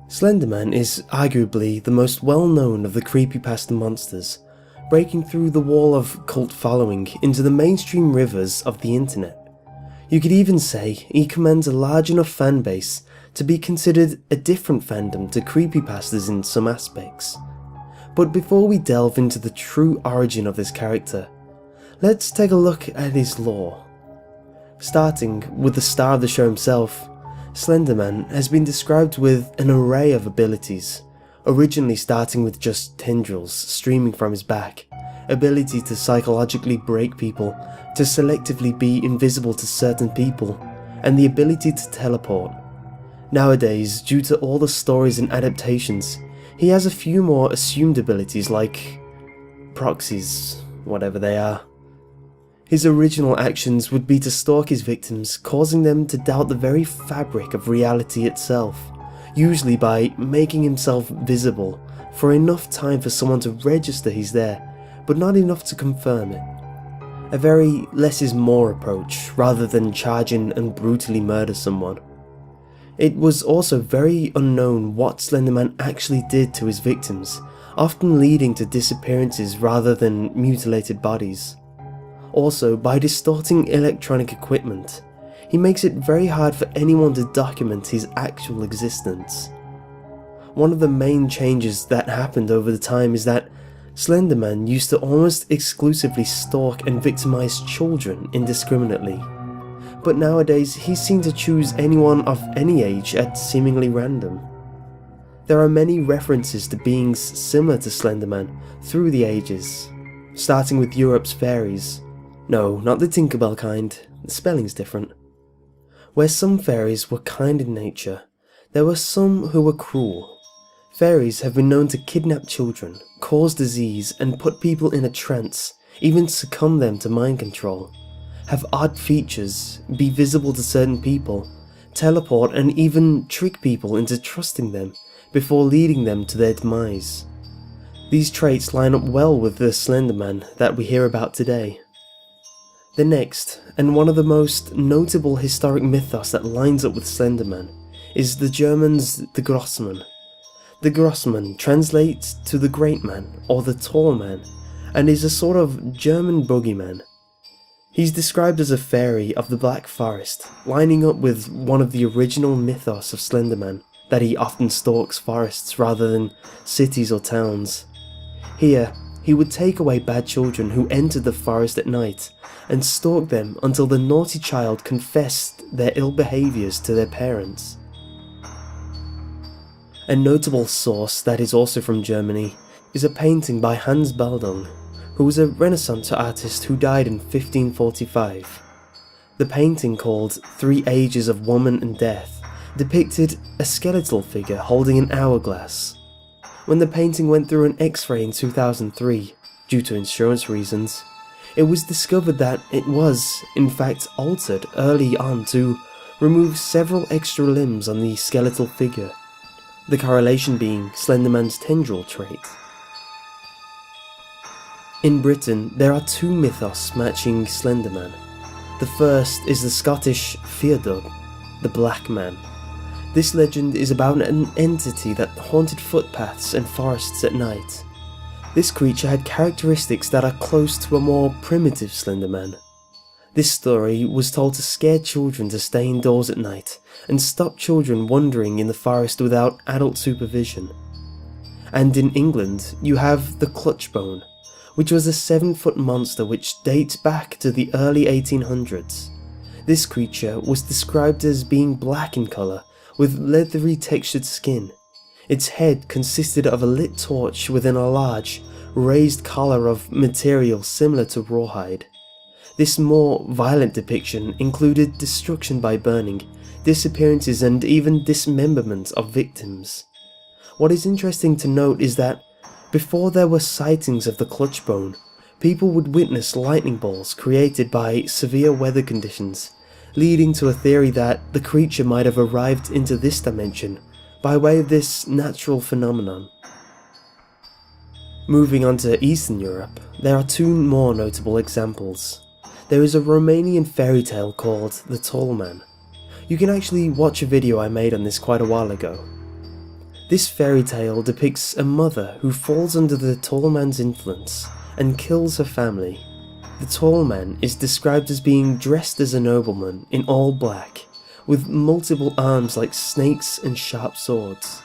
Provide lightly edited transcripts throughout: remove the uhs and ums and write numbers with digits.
Slenderman is arguably the most well-known of the creepypasta monsters, breaking through the wall of cult following into the mainstream rivers of the internet. You could even say he commands a large enough fanbase to be considered a different fandom to creepypastas in some aspects. But before we delve into the true origin of this character, let's take a look at his lore. Starting with the star of the show himself, Slenderman has been described with an array of abilities, originally starting with just tendrils streaming from his back, ability to psychologically break people, to selectively be invisible to certain people, and the ability to teleport. Nowadays, due to all the stories and adaptations, he has a few more assumed abilities like proxies, whatever they are. His original actions would be to stalk his victims, causing them to doubt the very fabric of reality itself, usually by making himself visible for enough time for someone to register he's there, but not enough to confirm it. A very less is more approach, rather than charge in and brutally murder someone. It was also very unknown what Slenderman actually did to his victims, often leading to disappearances rather than mutilated bodies. Also, by distorting electronic equipment, he makes it very hard for anyone to document his actual existence. One of the main changes that happened over the time is that Slenderman used to almost exclusively stalk and victimize children indiscriminately, but nowadays he's seen to choose anyone of any age at seemingly random. There are many references to beings similar to Slenderman through the ages, starting with Europe's fairies. No, not the Tinkerbell kind, the spelling's different. Where some fairies were kind in nature, there were some who were cruel. Fairies have been known to kidnap children, cause disease, and put people in a trance, even succumb them to mind control, have odd features, be visible to certain people, teleport, and even trick people into trusting them before leading them to their demise. These traits line up well with the Slenderman that we hear about today. The next, and one of the most notable historic mythos that lines up with Slenderman, is the German's the Grossman. The Grossman translates to the Great Man or the Tall Man, and is a sort of German boogeyman. He's described as a fairy of the Black Forest, lining up with one of the original mythos of Slenderman, that he often stalks forests rather than cities or towns. Here, he would take away bad children who entered the forest at night and stalk them until the naughty child confessed their ill behaviours to their parents. A notable source that is also from Germany is a painting by Hans Baldung, who was a Renaissance artist who died in 1545. The painting, called 3 Ages of Woman and Death, depicted a skeletal figure holding an hourglass. When the painting went through an X-ray in 2003, due to insurance reasons, it was discovered that it was, in fact, altered early on to remove several extra limbs on the skeletal figure, the correlation being Slenderman's tendril trait. In Britain, there are 2 mythos matching Slenderman. The first is the Scottish Feardub, the Black Man. This legend is about an entity that haunted footpaths and forests at night. This creature had characteristics that are close to a more primitive Slenderman. This story was told to scare children to stay indoors at night and stop children wandering in the forest without adult supervision. And in England, you have the Clutchbone, which was a 7-foot monster which dates back to the early 1800s. This creature was described as being black in colour, with leathery textured skin. Its head consisted of a lit torch within a large, raised collar of material similar to rawhide. This more violent depiction included destruction by burning, disappearances, and even dismemberment of victims. What is interesting to note is that before there were sightings of the Clutchbone, people would witness lightning bolts created by severe weather conditions, leading to a theory that the creature might have arrived into this dimension by way of this natural phenomenon. Moving on to Eastern Europe, there are 2 more notable examples. There is a Romanian fairy tale called The Tall Man. You can actually watch a video I made on this quite a while ago. This fairy tale depicts a mother who falls under the tall man's influence and kills her family. The tall man is described as being dressed as a nobleman in all black, with multiple arms like snakes and sharp swords.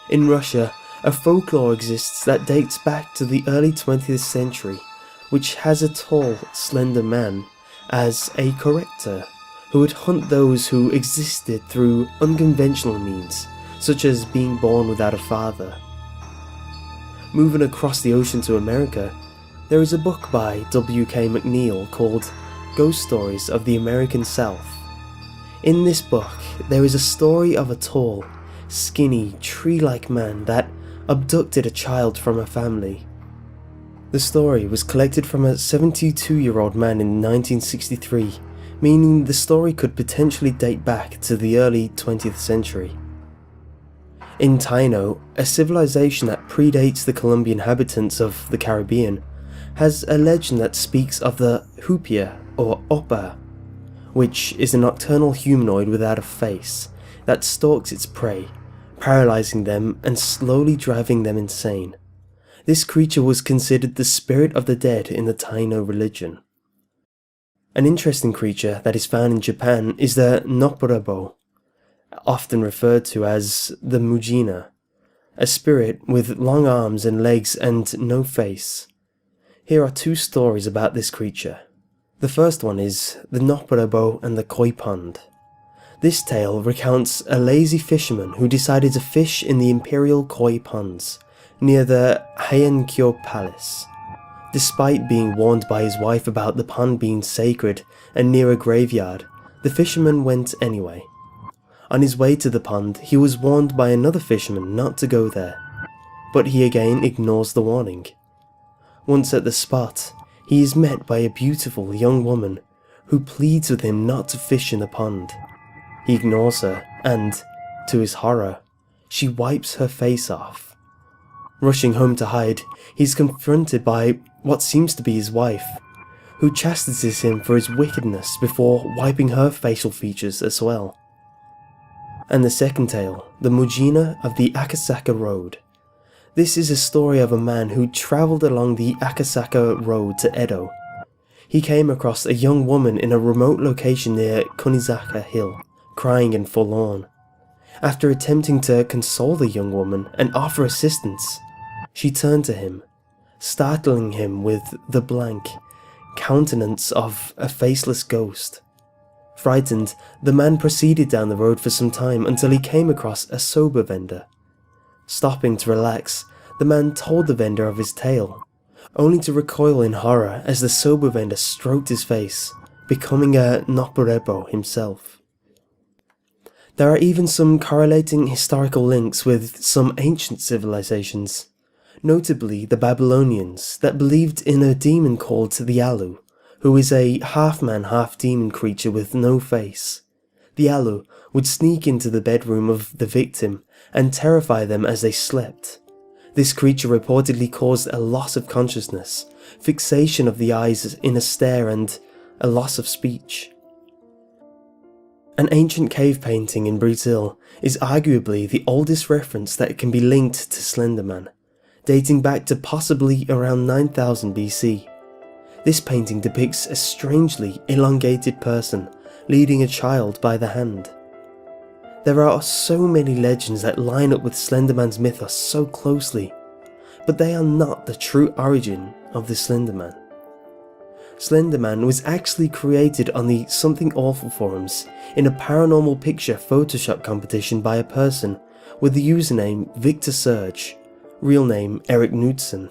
In Russia, a folklore exists that dates back to the early 20th century, which has a tall, slender man as a corrector who would hunt those who existed through unconventional means, such as being born without a father. Moving across the ocean to America, there is a book by W.K. McNeill called Ghost Stories of the American South. In this book, there is a story of a tall, skinny, tree-like man that abducted a child from a family. The story was collected from a 72-year-old man in 1963, meaning the story could potentially date back to the early 20th century. In Taino, a civilization that predates the Colombian inhabitants of the Caribbean, has a legend that speaks of the hupia or opa, which is a nocturnal humanoid without a face that stalks its prey, paralyzing them and slowly driving them insane. This creature was considered the spirit of the dead in the Taino religion. An interesting creature that is found in Japan is the Nopperabo, often referred to as the Mujina, a spirit with long arms and legs and no face. Here are two stories about this creature. The first one is the Nopperabo and the Koi Pond. This tale recounts a lazy fisherman who decided to fish in the imperial koi ponds near the Heian-kyo Palace. Despite being warned by his wife about the pond being sacred and near a graveyard, the fisherman went anyway. On his way to the pond, he was warned by another fisherman not to go there, but he again ignores the warning. Once at the spot, he is met by a beautiful young woman who pleads with him not to fish in the pond. He ignores her and, to his horror, she wipes her face off. Rushing home to hide, he's confronted by what seems to be his wife, who chastises him for his wickedness before wiping her facial features as well. And the second tale, the Mujina of the Akasaka Road. This is a story of a man who travelled along the Akasaka Road to Edo. He came across a young woman in a remote location near Kunizaka Hill, crying and forlorn. After attempting to console the young woman and offer assistance, she turned to him, startling him with the blank countenance of a faceless ghost. Frightened, the man proceeded down the road for some time until he came across a soba vendor. Stopping to relax, the man told the vendor of his tale, only to recoil in horror as the soba vendor stroked his face, becoming a Nopperabo himself. There are even some correlating historical links with some ancient civilizations, notably the Babylonians that believed in a demon called the Alu, who is a half-man, half-demon creature with no face. The Alu would sneak into the bedroom of the victim and terrify them as they slept. This creature reportedly caused a loss of consciousness, fixation of the eyes in a stare, and a loss of speech. An ancient cave painting in Brazil is arguably the oldest reference that can be linked to Slender Man, dating back to possibly around 9000 BC. This painting depicts a strangely elongated person leading a child by the hand. There are so many legends that line up with Slender Man's mythos so closely, but they are not the true origin of the Slender Man. Slender Man was actually created on the Something Awful forums in a paranormal picture Photoshop competition by a person with the username Victor Surge, real name Eric Knudsen.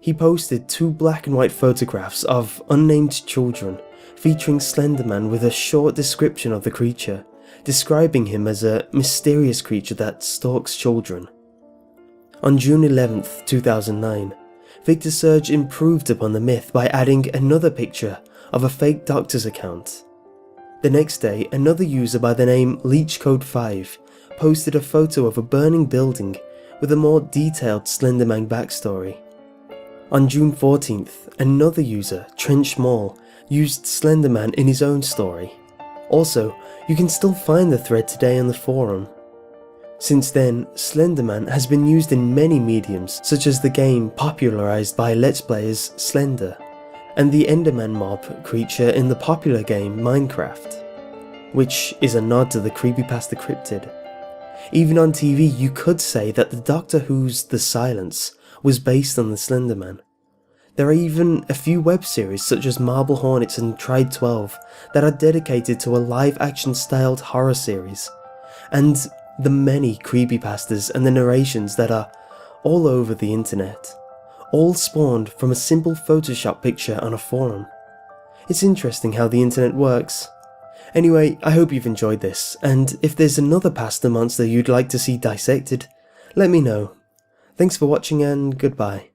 He posted 2 black and white photographs of unnamed children featuring Slender Man with a short description of the creature, describing him as a mysterious creature that stalks children. On June 11th, 2009, Victor Surge improved upon the myth by adding another picture of a fake doctor's account. The next day, another user by the name LeechCode5 posted a photo of a burning building with a more detailed Slender Man backstory. On June 14th, another user, Trench Mall, used Slender Man in his own story. Also, you can still find the thread today on the forum. Since then, Slenderman has been used in many mediums, such as the game popularised by Let's Players Slender, and the Enderman mob creature in the popular game Minecraft, which is a nod to the creepypasta cryptid. Even on TV, you could say that the Doctor Who's The Silence was based on the Slenderman. There are even a few web series such as Marble Hornets and Tried 12 that are dedicated to a live-action styled horror series, and the many creepypastas and the narrations that are all over the internet, all spawned from a simple Photoshop picture on a forum. It's interesting how the internet works. Anyway, I hope you've enjoyed this, and if there's another pasta monster you'd like to see dissected, let me know. Thanks for watching and goodbye.